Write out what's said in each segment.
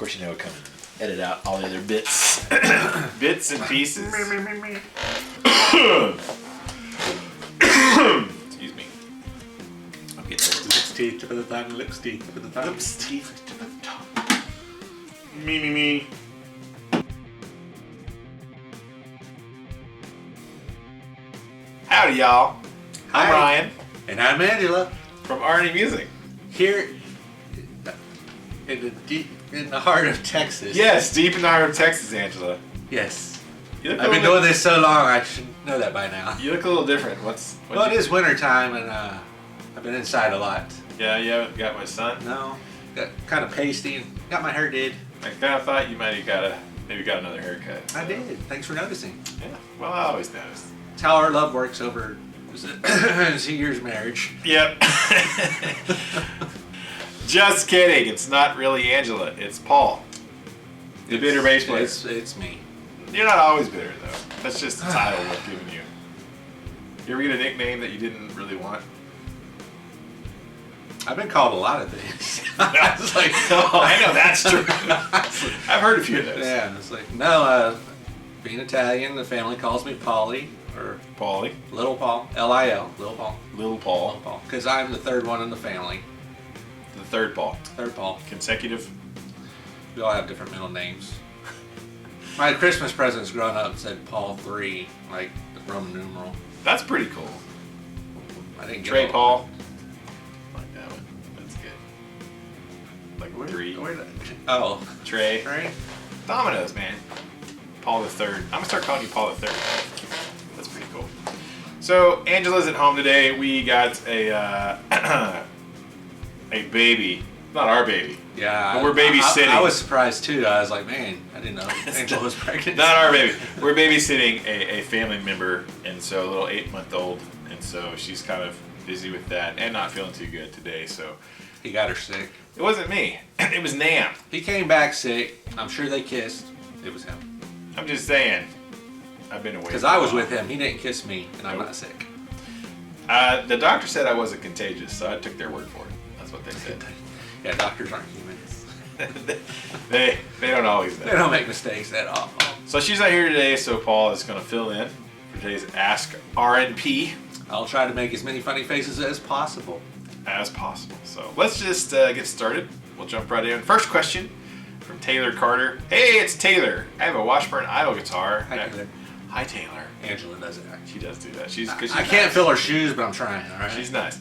course, you know, come and edit out all the other bits, bits and pieces. Excuse me. I'm getting old. Lips teeth, tip of the tongue, lips teeth, tip of the tongue. Lips, teeth, tip of the tongue. Me. Howdy, y'all. I'm Hi. Ryan And I'm Angela. from RNA Music. Here in the heart of Texas. Yes, deep in the heart of Texas, Angela. Yes. You look I've been doing this so long, I should know that by now. You look a little different. Well, it is winter time, and I've been inside a lot. Yeah, you haven't got my son. No, got kind of pasty and got my hair did. I kind of thought you might have maybe got another haircut. I did. Thanks for noticing. Yeah. Well, I always notice. That's how our love works over 2 years of marriage. Yep. Just kidding. It's not really Angela. It's Paul, the bitter bass player. It's me. You're not always bitter though. That's just the title I've given you. You ever get a nickname that you didn't really want? I've been called a lot of things. It's like, oh, I know that's true. I've heard a few of those. Yeah, it's like, no, being Italian, the family calls me Paulie, or Paulie. Little Paul, L-I-L, Little Paul. Little Paul. Paul, because I'm the third one in the family. The third Paul. Third Paul. Consecutive. We all have different middle names. My Christmas presents growing up said Paul 3, like the Roman numeral. That's pretty cool. I didn't get Trey all Paul. I like that one. That's good. Like Where, 3. Oh. Trey. Trey? Dominoes, man. Paul the Third. I'm gonna start calling you Paul the Third. That's pretty cool. So Angela's at home today. We got a a baby. Not our baby. Yeah. But we're babysitting. I was surprised too. I was like, man, I didn't know Angela was pregnant. Not our baby. We're babysitting a family member, and so a little 8-month-old, and so she's kind of busy with that and not feeling too good today. So He got her sick. it wasn't me. It was Nam. He came back sick. I'm sure they kissed. It was him. I'm just saying. I've been away. Because I was with him. He didn't kiss me, and I'm not sick. The doctor said I wasn't contagious, so I took their word for it. That's what they said. Yeah, doctors aren't humans. they don't always know. They don't make mistakes at all. So she's not here today, so Paul is going to fill in for today's Ask RNP I'll try to make as many funny faces as possible. as possible. So let's just get started. We'll jump right in. First question from Taylor Carter. Hey, it's Taylor. I have a Washburn Idol guitar. Hi, Taylor. Hi, Taylor. Angela does it. She does do that. I can't fill her shoes, but I'm trying. All right. She's nice.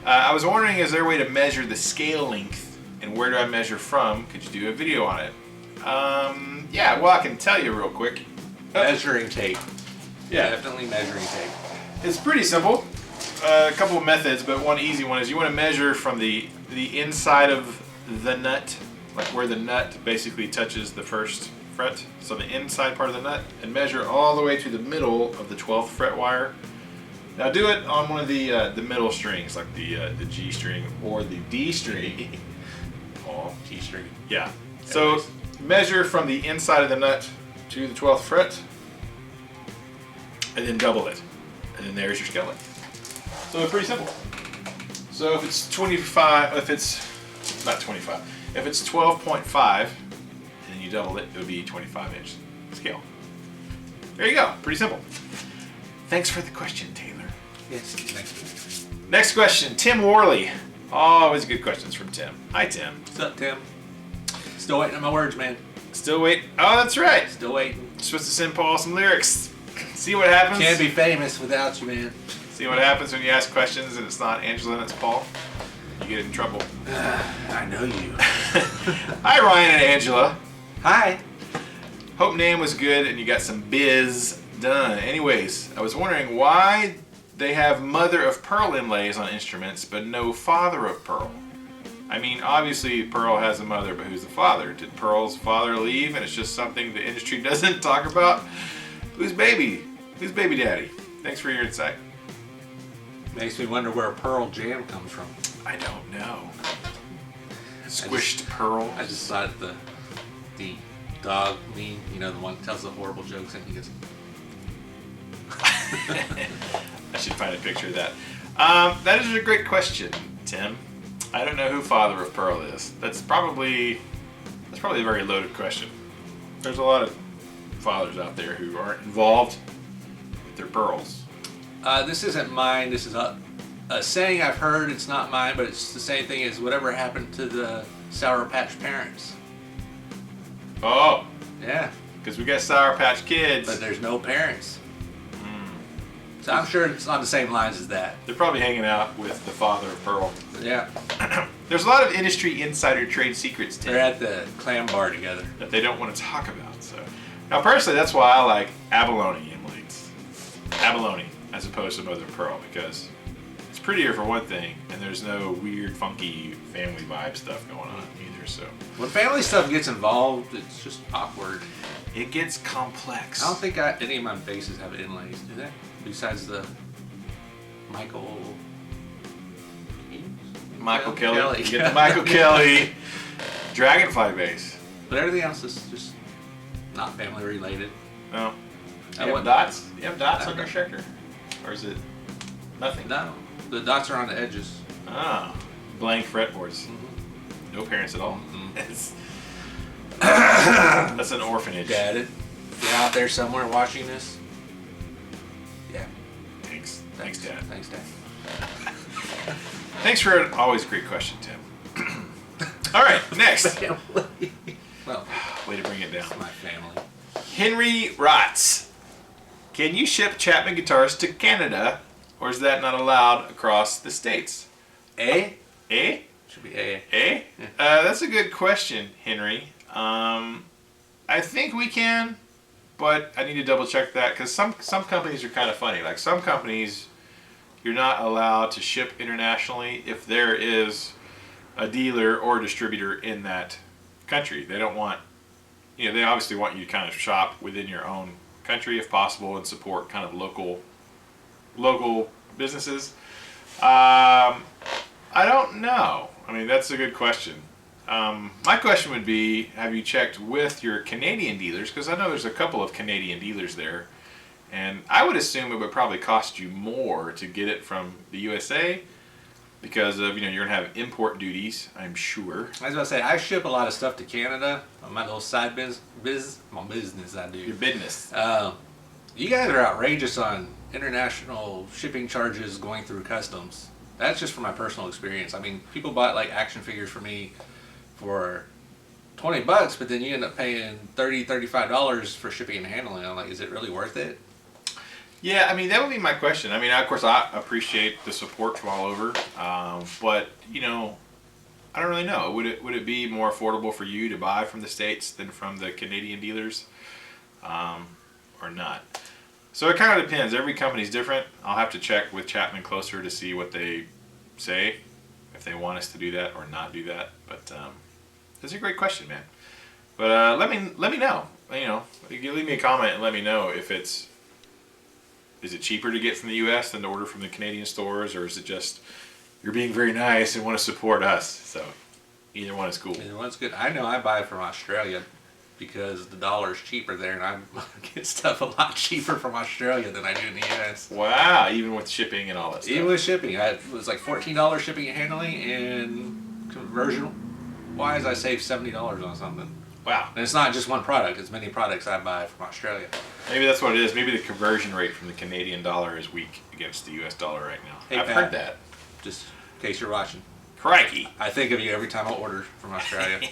I was wondering, is there a way to measure the scale length, and where do I measure from? Could you do a video on it? Yeah, well, I can tell you real quick. Measuring tape. Yeah. Definitely measuring tape. It's pretty simple. A couple of methods, but one easy one is you want to measure from the inside of the nut, like where the nut basically touches the first fret, so the inside part of the nut, and measure all the way to the middle of the 12th fret wire. Now do it on one of the middle strings, like the G string or the D string. Oh, G string. Yeah. So measure from the inside of the nut to the 12th fret, and then double it, and then there's your scale length. So it's pretty simple. So if it's 25, if it's not 25, if it's 12.5, and then you double it, it would be 25-inch scale. There you go. Pretty simple. Thanks for the question, Taylor. Yes. Next question, Tim Worley. Always good questions from Tim. Hi, Tim. What's up, Tim? Still waiting on my words, man. Still wait. Oh, that's right. Still waiting. Supposed to send Paul some lyrics. See what happens. Can't be famous without you, man. See what happens when you ask questions and it's not Angela and it's Paul. You get in trouble. I know you. Hi, Ryan and Angela. Hi. Hope Nam was good and you got some biz done. Anyways, I was wondering why they have mother of pearl inlays on instruments, but no father of pearl. I mean, obviously Pearl has a mother, but who's the father? Did Pearl's father leave and it's just something the industry doesn't talk about? Who's baby? Who's baby daddy? Thanks for your insight. Makes me wonder where Pearl Jam comes from. I don't know. Squished Pearl. I just thought the dog meme, you know, the one that tells the horrible jokes and he goes. I should find a picture of that. That is a great question, Tim. I don't know who Father of Pearl is. That's probably probably a very loaded question. There's a lot of fathers out there who aren't involved with their pearls. This isn't mine. This is a saying I've heard. It's not mine, but it's the same thing as whatever happened to the Sour Patch parents. Oh, Yeah, because we got Sour Patch Kids. but there's no parents. So I'm sure it's on the same lines as that. They're probably hanging out with the father of Pearl. Yeah, There's a lot of industry insider trade secrets, Tim, they're at the clam bar together. that they don't want to talk about. So now, personally, that's why I like abalone emulates. Abalone as opposed to mother of pearl, because it's prettier for one thing, and there's no weird, funky family vibe stuff going on either. So When family stuff gets involved, it's just awkward. it gets complex. I don't think any of my bases have inlays, do they? Besides the Michael Kelly. You get the Michael Kelly Dragonfly bass. But everything else is just not family related. No. I You have wouldn't- dots? You have dots on Okay. your shaker? Or is it nothing? No, the dots are on the edges. Ah, blank fretboards. No parents at all. Mhm. It's- That's an orphanage. Dad, you're out there somewhere watching this? Yeah. Thanks. Thanks, Dad. Thanks, Dad. Thanks for an always great question, Tim. All right, next. Well, Way to bring it down. it's my family. Henry Rotz. Can you ship Chapman guitars to Canada, or is that not allowed across the states? A? Eh? Should be A. Eh? Yeah. That's a good question, Henry. I think we can, but I need to double check that, because some companies are kind of funny. Like some companies, you're not allowed to ship internationally if there is a dealer or distributor in that country. They don't want, they obviously want you to kind of shop within your own country if possible and support kind of local businesses. I don't know. I mean, that's a good question. My question would be, have you checked with your Canadian dealers? Because I know there's a couple of Canadian dealers there. And I would assume it would probably cost you more to get it from the USA because of, you're going to have import duties, I'm sure. I was about to say, I ship a lot of stuff to Canada on my little side my business I do. Your business. You guys are outrageous on international shipping charges going through customs. That's just from my personal experience. I mean, people bought like action figures for me for $20, but then you end up paying $30, $35 for shipping and handling. I'm like, is it really worth it? Yeah, I mean, that would be my question. I mean, of course, I appreciate the support from all over, but, I don't really know. Would it be more affordable for you to buy from the States than from the Canadian dealers, or not? So it kind of depends. Every company's different. I'll have to check with Chapman closer to see what they say, if they want us to do that or not do that. But that's a great question, man. But let me know. You leave me a comment and let me know if is it cheaper to get from the U.S. than to order from the Canadian stores, or is it just you're being very nice and want to support us? So either one is cool. Either one's good. I know I buy from Australia because the dollar's cheaper there, and I get stuff a lot cheaper from Australia than I do in the U.S. Wow, even with shipping and all that stuff. Even with shipping, it was like $14 shipping and handling, and conversion-wise, I saved $70 on something. Wow. And it's not just one product; it's many products I buy from Australia. Maybe that's what it is. Maybe the conversion rate from the Canadian dollar is weak against the U.S. dollar right now. Hey, I've Pat. heard that. Just in case you're watching, Crikey. I think of you every time I order from Australia.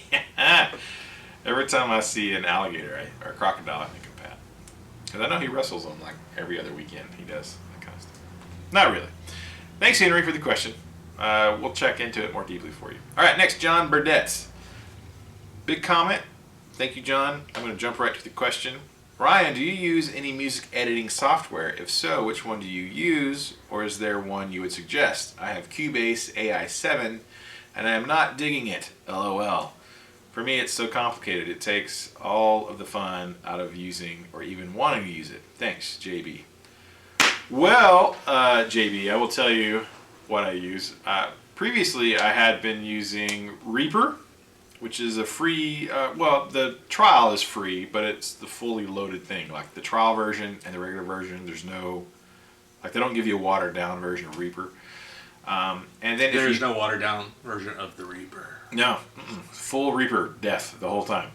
Every time I see an alligator or a crocodile, I think of Pat. Because I know he wrestles them like every other weekend. He does that kind of stuff. Not really. Thanks, Henry, for the question. We'll check into it more deeply for you. All right, next, John Burdetts. Big comment. Thank you, John. I'm going to jump right to the question. Ryan, do you use any music editing software? If so, which one do you use, or is there one you would suggest? I have Cubase AI7, and I am not digging it. LOL. For me, it's so complicated. It takes all of the fun out of using or even wanting to use it. Thanks, JB. Well, JB, I will tell you what I use. Previously, I had been using Reaper, which is a free, the trial is free, but it's the fully loaded thing. Like the trial version and the regular version, there's no, they don't give you a watered down version of Reaper. And then There's no watered down version of the Reaper. No, full Reaper death the whole time.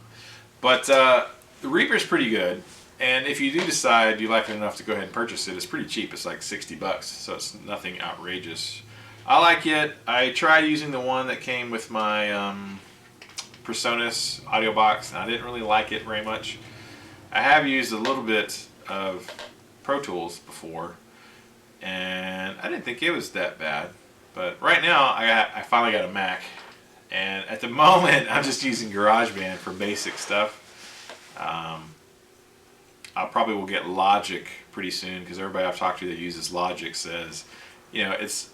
But the Reaper's pretty good, and if you do decide you like it enough to go ahead and purchase it, it's pretty cheap. It's like $60, so it's nothing outrageous. I like it. I tried using the one that came with my PreSonus audio box, and I didn't really like it very much. I have used a little bit of Pro Tools before, and I didn't think it was that bad. But right now, I finally got a Mac. And at the moment, I'm just using GarageBand for basic stuff. I probably will get Logic pretty soon because everybody I've talked to that uses Logic says, you know, it's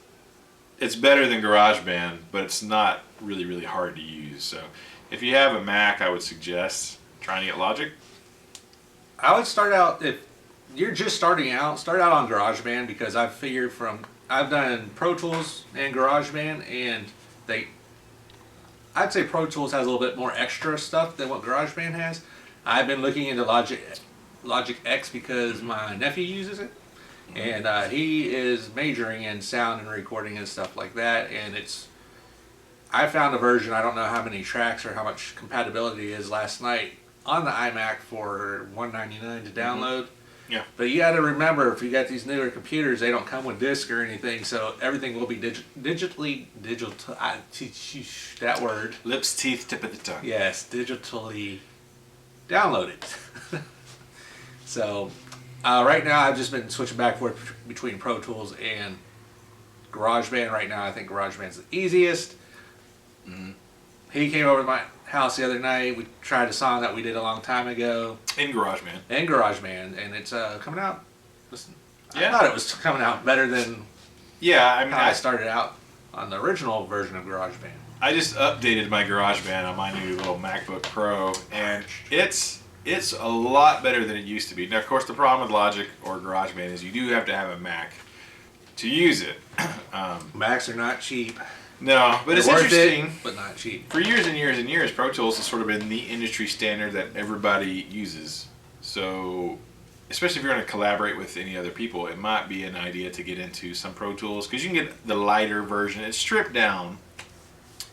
better than GarageBand, but it's not really, really hard to use. So if you have a Mac, I would suggest trying to get Logic. I would start out, if you're just starting out, start out on GarageBand because I've figured I've done Pro Tools and GarageBand, and I'd say Pro Tools has a little bit more extra stuff than what GarageBand has. I've been looking into Logic X because my nephew uses it, and he is majoring in sound and recording and stuff like that. And I found a version, I don't know how many tracks or how much compatibility is last night on the iMac for $199 to download. Yeah. But you got to remember, if you got these newer computers, they don't come with disc or anything, so everything will be digitally. That word. Lips, teeth, tip of the tongue. Yes, digitally downloaded. So right now I've just been switching back and forth between Pro Tools and GarageBand. Right now I think GarageBand's the easiest. Mm-hmm. He came over to my house the other night. We tried a song that we did a long time ago. In GarageBand. And it's coming out. Listen, yeah. I thought it was coming out better than how I started out on the original version of GarageBand. I just updated my GarageBand on my new little MacBook Pro, and it's a lot better than it used to be. Now, of course, the problem with Logic or GarageBand is you do have to have a Mac to use it. Macs are not cheap. No, but it's interesting. But not cheap. For years and years and years, Pro Tools has sort of been the industry standard that everybody uses. So, especially if you're going to collaborate with any other people, it might be an idea to get into some Pro Tools because you can get the lighter version. It's stripped down,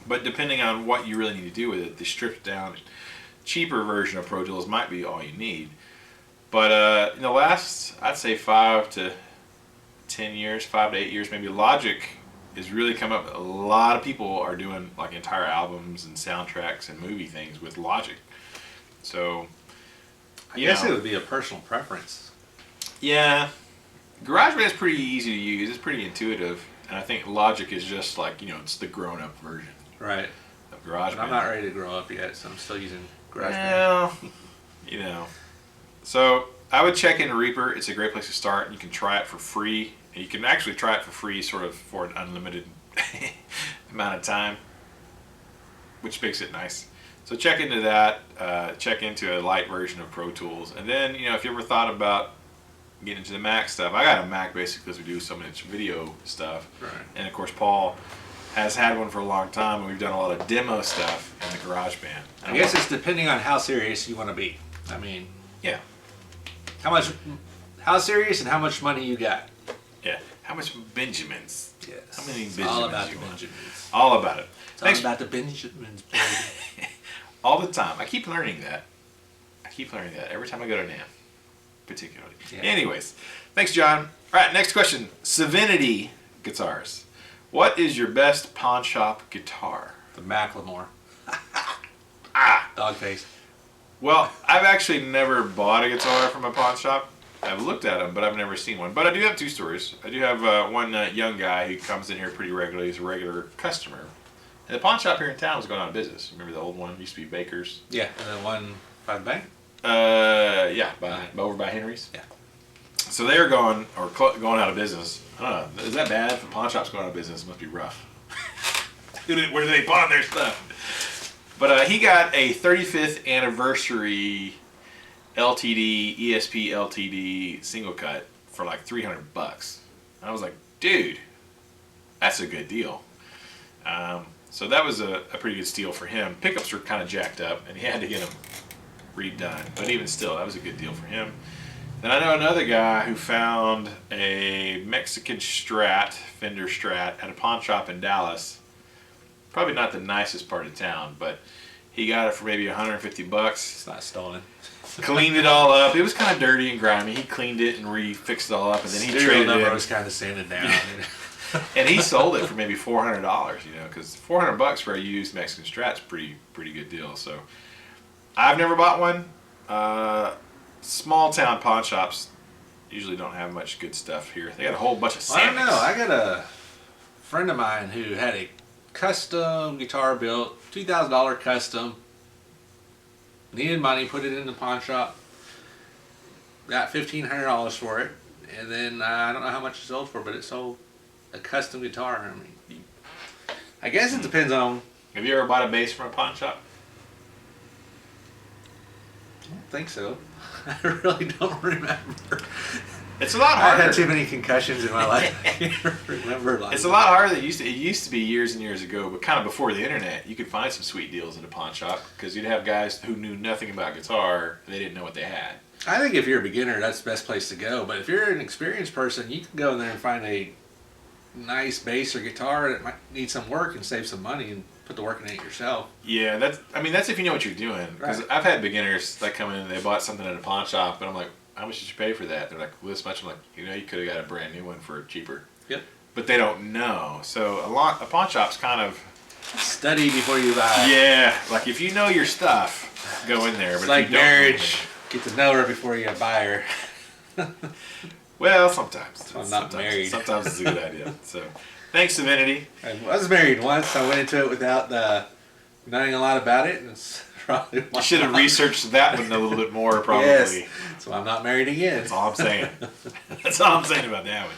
but depending on what you really need to do with it, the stripped down, cheaper version of Pro Tools might be all you need. But in the last, I'd say 5 to 10 years, 5 to 8 years, maybe Logic has really come up. A lot of people are doing like entire albums and soundtracks and movie things with Logic. So, I guess it would be a personal preference. Yeah, GarageBand is pretty easy to use. It's pretty intuitive, and I think Logic is just like, you know, it's the grown-up version. Right. Of GarageBand. But I'm not ready to grow up yet, so I'm still using GarageBand. Well, you know. So I would check into Reaper. It's a great place to start. You can try it for free. And you can actually try it for free, sort of for an unlimited amount of time, which makes it nice. So check into that. Check into a light version of Pro Tools, and then, you know, if you ever thought about getting into the Mac stuff, I got a Mac basically because we do so much video stuff, right. And of course Paul has had one for a long time, and we've done a lot of demo stuff in the GarageBand. I guess it's depending on how serious you want to be. I mean, yeah, how serious and how much money you got. Yeah. How much Benjamins? Yes. How many Benjamins? It's all about you the want? Benjamins. All about it. It's all about the Benjamins, baby. All the time. I keep learning that. Every time I go to NAMM, particularly. Yeah. Anyways, thanks, John. All right, next question. Savinity Guitars. What is your best pawn shop guitar? The Macklemore. Dog face. Well, I've actually never bought a guitar from a pawn shop. I've looked at them, but I've never seen one. But I do have two stories. I do have one young guy who comes in here pretty regularly. He's a regular customer. And the pawn shop here in town was going out of business. Remember the old one? It used to be Baker's. Yeah, the one by the bank? Yeah, over by Henry's. Yeah. So they are going out of business. I don't know. Is that bad? If a pawn shop's going out of business, it must be rough. Where do they pawn their stuff? But he got a 35th anniversary LTD, ESP LTD single cut for like $300. I was like, dude, that's a good deal. So that was a pretty good steal for him. Pickups were kind of jacked up, and he had to get them redone. But even still, that was a good deal for him. And I know another guy who found a Mexican Strat, Fender Strat, at a pawn shop in Dallas. Probably not the nicest part of town, but he got it for maybe 150 bucks. It's not stolen. Cleaned it all up. It was kind of dirty and grimy. He cleaned it and refixed it all up, and then he Serial traded number it. was kind of sanded down. And he sold it for maybe $400. You know, because $400 for a used Mexican Strat's pretty good deal. So I've never bought one. Small town pawn shops usually don't have much good stuff here. They got a whole bunch of Well, I don't Samics. know. I got a friend of mine who had a custom guitar built, $2,000 custom. Needed money, put it in the pawn shop. Got $1,500 for it, and then I don't know how much it sold for, but it sold a custom guitar. I mean, I guess it depends on. Have you ever bought a bass from a pawn shop? I don't think so. I really don't remember. It's a lot I harder. had too many concussions in my life. I can't remember. It's a lot harder than it used to be years and years ago, but kind of before the internet, you could find some sweet deals at a pawn shop because you'd have guys who knew nothing about guitar, they didn't know what they had. I think if you're a beginner, that's the best place to go. But if you're an experienced person, you can go in there and find a nice bass or guitar that might need some work and save some money and put the work in it yourself. Yeah, that's if you know what you're doing. Because Right. I've had beginners that come in and they bought something at a pawn shop, and I'm like, how much did you pay for that? They're like, well, this much. I'm like, you know, you could have got a brand new one for cheaper. Yep. But they don't know. So a pawn shop's kind of, Study before you buy. yeah, like if you know your stuff, go in there. It's But like if you don't know marriage. Get to know her before you buy her. well, sometimes. I'm not married. Sometimes it's a good idea. So, thanks, Divinity. I was married once. I went into it without knowing a lot about it, and it's probably You should have researched that one a little bit more, probably. Yes. So I'm not married again. That's all I'm saying. That's all I'm saying about that one.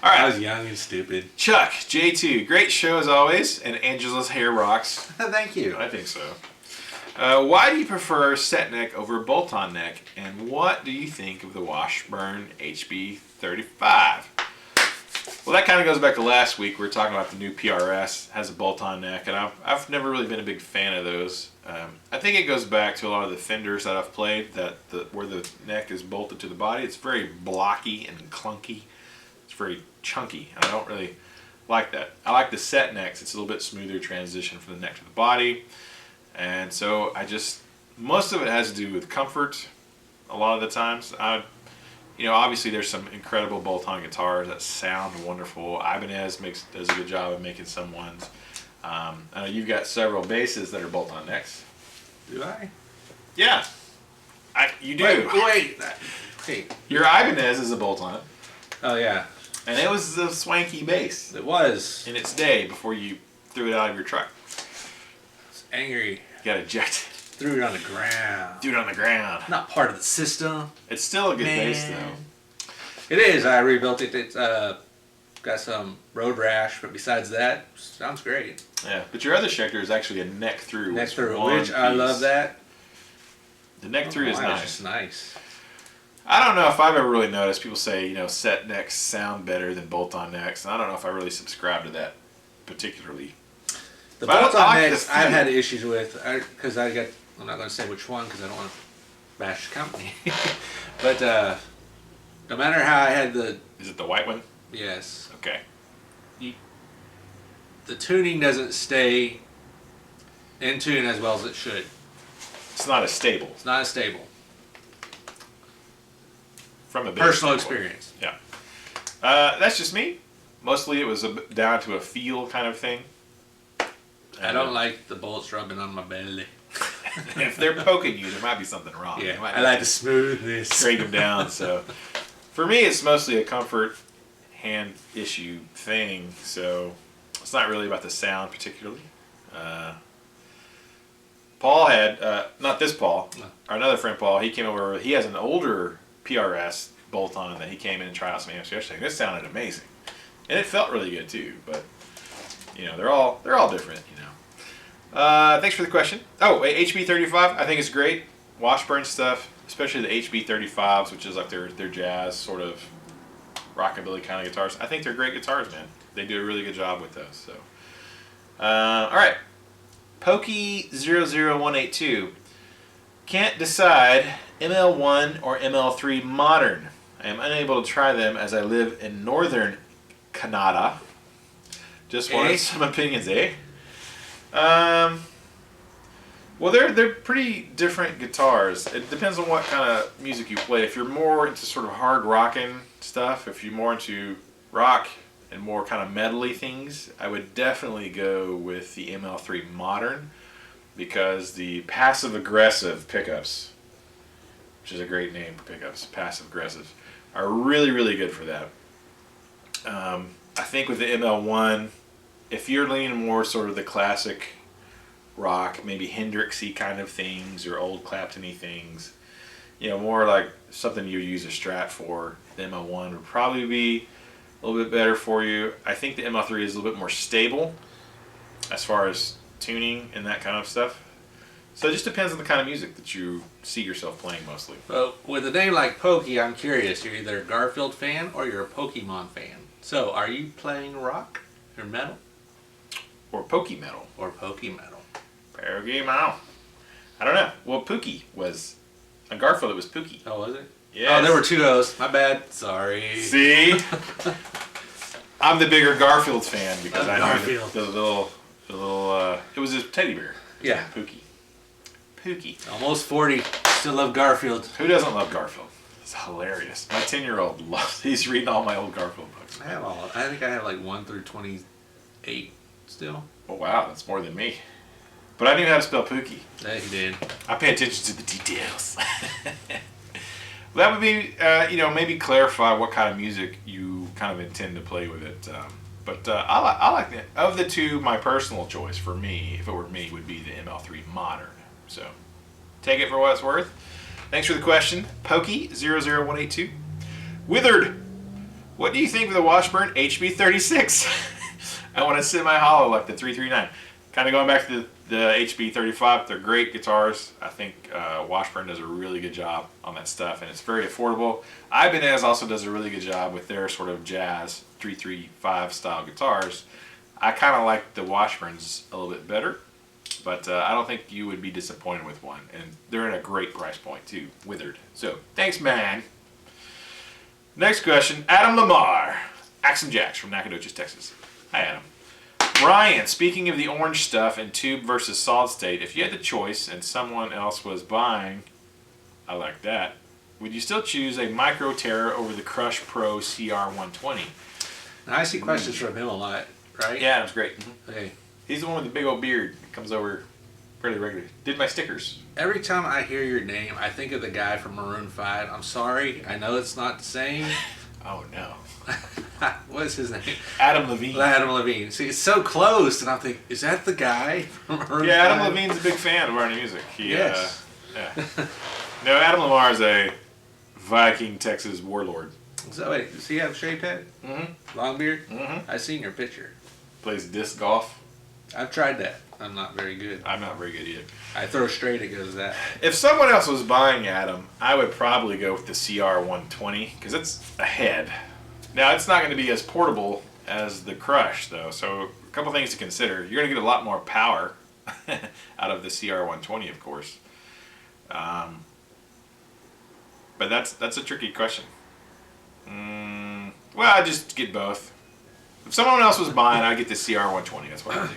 All I right, was young and stupid. Chuck, J2, great show as always, and Angela's hair rocks. Thank you. I think so. Why do you prefer set neck over bolt-on neck, and what do you think of the Washburn HB35? Well, that kind of goes back to last week. We were talking about the new PRS, has a bolt-on neck, and I've never really been a big fan of those. I think it goes back to a lot of the Fenders that I've played, where the neck is bolted to the body. It's very blocky and clunky. It's very chunky, and I don't really like that. I like the set necks. It's a little bit smoother transition from the neck to the body. And so most of it has to do with comfort a lot of the times. Obviously there's some incredible bolt-on guitars that sound wonderful. Ibanez does a good job of making some ones. I know you've got several basses that are bolt-on necks. Do I? Yeah, you do. Wait. Your Ibanez is a bolt-on, Oh, yeah. and it was a swanky bass It was. in its day before you threw it out of your truck. It's angry. You got ejected. Threw it on the ground. Threw it on the ground. Not part of the system. It's still a good bass, Man. though. It is. I rebuilt it. It's got some road rash, but besides that, sounds great. Yeah, but your other Schecter is actually a neck through. Neck It's through, one which I piece. love that. The neck through is It's nice. just nice. I don't know if I've ever really noticed people say, set necks sound better than bolt-on necks. And I don't know if I really subscribe to that particularly. The But I bolt-on like the necks I've feel. had issues with because I'm not going to say which one because I don't want to bash the company. But no matter how I had Is it the white one? yes, Okay. the tuning doesn't stay in tune as well as it should. It's not as stable It's not as stable. from a bass Personal standpoint. experience. Yeah. That's just me. Mostly it was down to a feel kind of thing. I don't like the bullets rubbing on my belly. If they're poking you, there might be something wrong. You Yeah, might I have like to the smoothness. straight them down. So for me, it's mostly a comfort hand issue thing. So it's not really about the sound particularly. Paul had, not this Paul, No. our another friend Paul, he came over, he has an older PRS bolt-on that he came in and tried out some amps yesterday. This sounded amazing. And it felt really good too, but they're all different, Thanks for the question. Oh, HB35, I think it's great. Washburn stuff, especially the HB35s, which is like their jazz sort of rockabilly kind of guitars. I think they're great guitars, man. They do a really good job with those. So, all right, Pokey00182. Can't decide ML1 or ML3 modern. I am unable to try them as I live in northern Canada. Just wanted some opinions, eh? Well, they're pretty different guitars. It depends on what kind of music you play. If you're more into sort of hard rocking stuff, if you're more into rock and more kind of metally things, I would definitely go with the ML3 Modern, because the passive-aggressive pickups, which is a great name for pickups, passive-aggressive, are really, really good for that. I think with the ML1, if you're leaning more sort of the classic rock, maybe Hendrixy kind of things or old Clapton-y things, you know, more like something you use a Strat for, the ML1 would probably be a little bit better for you. I think the ML3 is a little bit more stable as far as tuning and that kind of stuff. So it just depends on the kind of music that you see yourself playing mostly. Well, with a name like Pokey, I'm curious. You're either a Garfield fan or you're a Pokemon fan. So are you playing rock or metal? Or Pokey Metal. Or Pokey Metal. Pokemon. I don't know. Well, Pookie was... On Garfield, it was Pookie. Oh, was it? Yeah. Oh, there were two O's. My bad. Sorry. See? I'm the bigger Garfield fan because I know Garfield. the little... it was a teddy bear. Yeah. Pookie. Almost 40. Still love Garfield. Who doesn't love Garfield? It's hilarious. My 10-year-old loves... He's reading all my old Garfield books. I have all. I think I have like 1 through 28 still. Oh, wow. That's more than me. But I knew how to spell Pookie. Yeah, he did. I pay attention to the details. That would be, maybe clarify what kind of music you kind of intend to play with it. I like it. Of the two, my personal choice for me, if it were me, would be the ML3 Modern. So, take it for what it's worth. Thanks for the question. Pokey00182. Withered, what do you think of the Washburn HB36? I want a semi-hollow like the 339. Kind of going back to the HB35, they're great guitars. I think Washburn does a really good job on that stuff, and it's very affordable. Ibanez also does a really good job with their sort of jazz 335 style guitars. I kind of like the Washburns a little bit better, but I don't think you would be disappointed with one. And they're in a great price point too, Withered. So, thanks, man. Next question, Adam Lamar, Axum Jacks from Nacogdoches, Texas. Hi, Adam. Ryan, speaking of the orange stuff and tube versus solid state, if you had the choice and someone else was buying, I like that, would you still choose a Micro Terror over the Crush Pro CR120? Now, I see questions from him a lot, right? Yeah, Adam's great. Mm-hmm. Okay. He's the one with the big old beard that comes over fairly regularly. Did my stickers. Every time I hear your name, I think of the guy from Maroon 5. I'm sorry, I know it's not the same. Oh, no. What's his name? Adam Levine. Adam Levine. See, it's so close, and I'm thinking, is that the guy from Maroon 5? Yeah, Adam Levine's a big fan of our music. Yes. Yeah. No, Adam Lamar is a Viking, Texas warlord. So wait, does he have shaved head? Mm-hmm. Long beard? Mm-hmm. I've seen your picture. Plays disc golf. I've tried that. I'm not very good. I'm not very good either. I throw straight, it goes that. If someone else was buying Adam, I would probably go with the CR120 because it's a head. Now, it's not going to be as portable as the Crush, though, so a couple things to consider. You're going to get a lot more power out of the CR120, of course. But that's a tricky question. Well, I'd just get both. If someone else was buying, I'd get the CR120. That's what I'd do.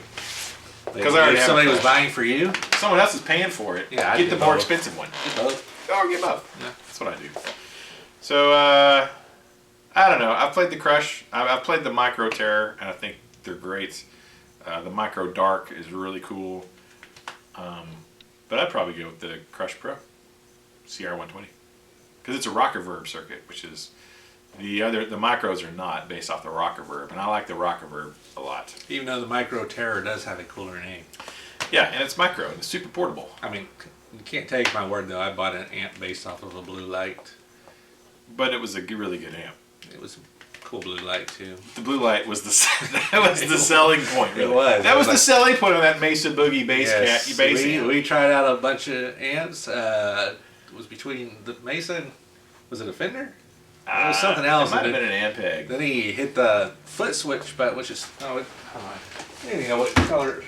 Because I already if have somebody a was Crush. buying for you, Someone else is paying for it. Yeah, I'd get the get more both. expensive one. get both. Or get both. Yeah. That's what I do. So, I don't know. I've played the Crush. I've played the Micro Terror, and I think they're great. The Micro Dark is really cool. But I'd probably go with the Crush Pro CR120 because it's a rocker verb circuit, which is the micros are not based off the rocker verb, and I like the rocker verb a lot. Even though the Micro Terror does have a cooler name. Yeah, and it's micro and it's super portable. I mean, you can't take my word though. I bought an amp based off of a blue light. But it was a really good amp. It was a cool blue light too. The blue light was the selling point. Really. It was. That It was was the selling point of that Mesa Boogie bass Yes, amp. we tried out a bunch of amps. It was between the Mesa and, was it a Fender? It was something else. It might have and been an Ampeg. Then he hit the foot switch button, which is, I don't know what color.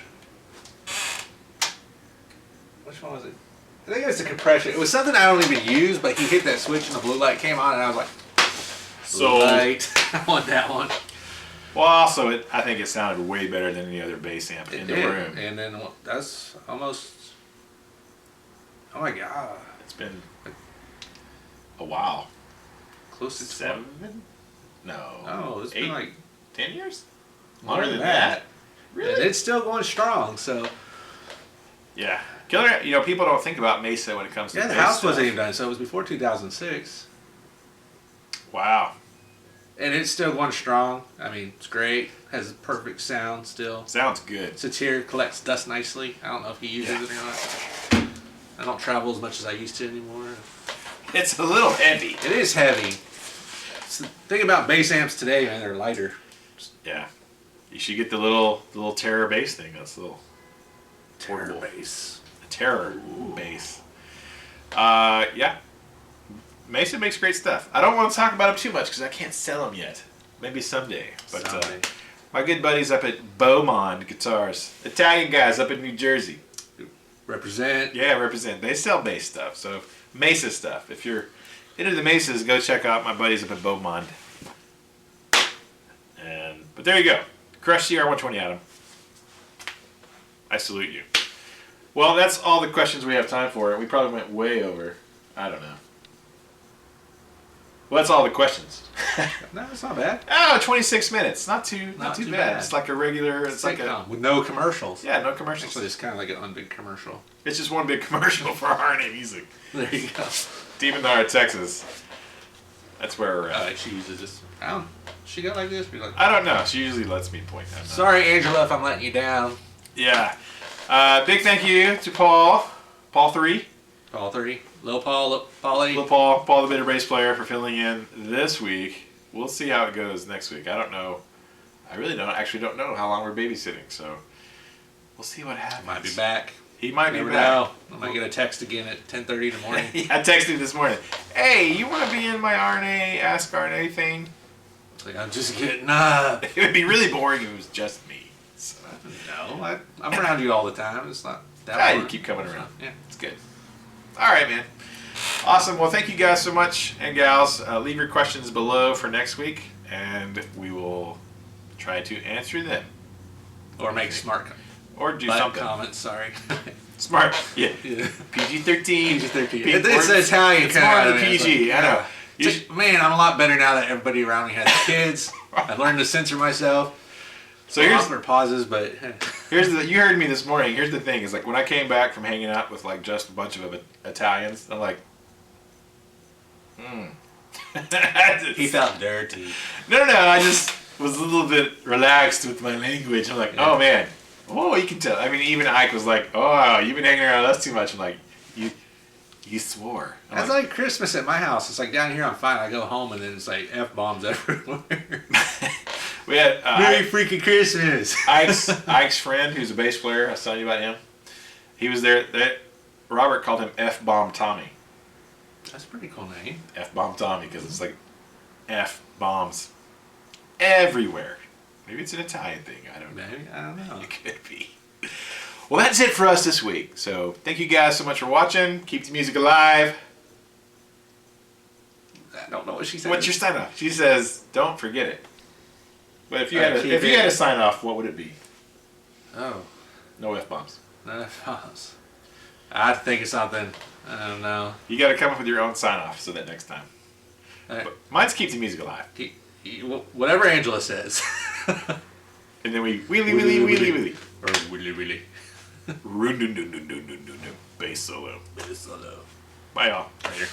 Which one was it? I think it was the compression. It was something I don't even use, but he hit that switch and the blue light came on, and I was like, So light. I want that one. well, also, I think it sounded way better than any other bass amp in the room. And then that's almost. Oh my god! It's been a while. Close to 7? No. Oh, it's 8, been like 10 years. more Longer than that. Really? And it's still going strong. So Yeah. Killer. You know, people don't think about Mesa when it comes to yeah, the bass house stuff. wasn't even done, so it was before 2006, Wow. and it's still going strong. I mean, it's great. Has perfect sound still. Sounds good. Sits here, collects dust nicely. I don't know if he uses it or not. I don't travel as much as I used to anymore. It's a little heavy. It is heavy. It's the thing about bass amps today, man, they're lighter. Yeah. You should get the little terror bass thing. That's a little Terror portable. bass. A terror bass. Yeah. Mesa makes great stuff. I don't want to talk about them too much because I can't sell them yet. Maybe someday. But Someday. my good buddies up at Beaumont Guitars, Italian guys up in New Jersey. Represent. Yeah, represent. They sell bass stuff. So Mesa stuff. If you're into the Mesas, go check out my buddies up at Beaumont. But there you go. Crush CR120, Adam. I salute you. Well, that's all the questions we have time for. We probably went way over. I don't know. Well, that's all the questions. No, it's not bad. Oh, 26 minutes. Not too too bad. bad. It's like a regular. It's like a Sitcom with no commercials. yeah, no commercials. Actually, it's kind of like an unbig commercial. It's just one big commercial for RNA music. There you go. Demonard, Texas. That's where we're at. She uses this. I don't. She got like this. Be like. I don't know. She usually lets me point that out. Sorry, Angela, if I'm letting you down. Yeah. Big thank you to Paul. Paul 3. Paul 3. Lil Paul, Paulie. Little Paul the bitter bass player for filling in this week. We'll see how it goes next week. I don't know. I really don't know how long we're babysitting, so we'll see what happens. Might be back. He might be Never back. know. I might get a text again at 10:30 in the morning. I texted him this morning. Hey, you want to be in my RNA, Ask RNA thing? It's like, I'm just getting up. It would be really boring if it was just me. So. No, I'm around you all the time. It's not that Yeah, you hard. keep coming around. Yeah. It's good. All right, man. Awesome. Well, thank you guys so much, and gals. Leave your questions below for next week, and we will try to answer them. Or make smart Or do butt something. comments, sorry. Smart. Yeah. Yeah. PG-13. PG-13. It's Italian It's kind more of of the PG. I know. You It's like, man, I'm a lot better now that everybody around me has kids. I learned to censor myself. So here's awkward pauses, but you heard me this morning. Here's the thing: is like when I came back from hanging out with like just a bunch of Italians, I'm like, he felt dirty. No. I just was a little bit relaxed with my language. I'm like, Yeah. oh man, oh you can tell. I mean, even Ike was like, oh, you've been hanging around us too much. I'm like, you swore. I'm That's like Christmas at my house. It's like down here I'm fine. I go home and then it's like F-bombs everywhere. we had Merry freaking Christmas. Ike's friend, who's a bass player. I was telling you about him. He was there. Robert called him F-bomb Tommy. That's a pretty cool name. F-bomb Tommy, because it's like F-bombs everywhere. Maybe it's an Italian thing. I don't know. Maybe, I don't know. It could be. Well, that's it for us this week. So thank you guys so much for watching. Keep the music alive. I don't know what she said. What's your sign off? She says, "Don't forget it." But if you had keep you had a sign off, what would it be? Oh, No F-bombs. no F-bombs. I have to think of something. I don't know. You got to come up with your own sign off so that next time. All right. But mine's keep the music alive. Whatever Angela says. And then we wheelie. Or willy. Bass solo. Bass solo. Bye y'all. Later.